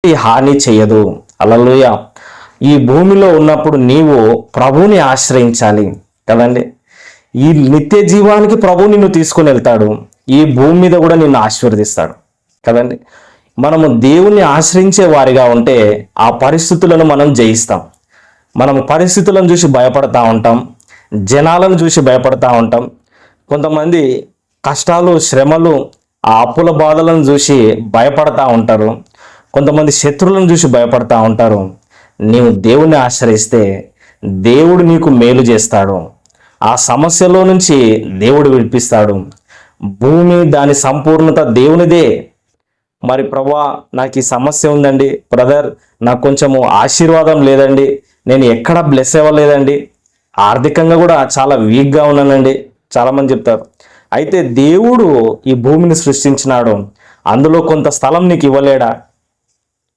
ఎలాంటి హాని చేయదు. హల్లెలూయా. ఈ భూమిలో ఉన్నప్పుడు నీవు ప్రభువుని ఆశ్రయించాలి కదండి. ఈ నిత్య జీవానికి ప్రభువు నిన్ను తీసుకొని వెళ్తాడు, ఈ భూమి మీద కూడా నిన్ను ఆశీర్వదిస్తాడు కదండి. మనము దేవుణ్ణి ఆశ్రయించే వారిగా ఉంటే ఆ పరిస్థితులను మనం జయిస్తాం. మనం పరిస్థితులను చూసి భయపడతా ఉంటాం, జనాలను చూసి భయపడతా ఉంటాం. కొంతమంది కష్టాలు, శ్రమలు, ఆ అప్పుల బాధలను చూసి భయపడతా ఉంటారు. కొంతమంది శత్రువులను చూసి భయపడతా ఉంటారు. నీవు దేవుణ్ణి ఆశ్రయిస్తే దేవుడు నీకు మేలు చేస్తాడు. ఆ సమస్యలో నుంచి దేవుడు విడిపిస్తాడు. భూమి దాని సంపూర్ణత దేవునిదే. మరి ప్రభువా, నాకు ఈ సమస్య ఉందండి బ్రదర్, నాకు కొంచెము ఆశీర్వాదం లేదండి, నేను ఎక్కడ బ్లెస్ అవ్వలేదండి, ఆర్థికంగా కూడా చాలా వీక్గా ఉన్నానండి చాలామంది చెప్తారు. అయితే దేవుడు ఈ భూమిని సృష్టించినాడు, అందులో కొంత స్థలం నీకు ఇవ్వలేడా?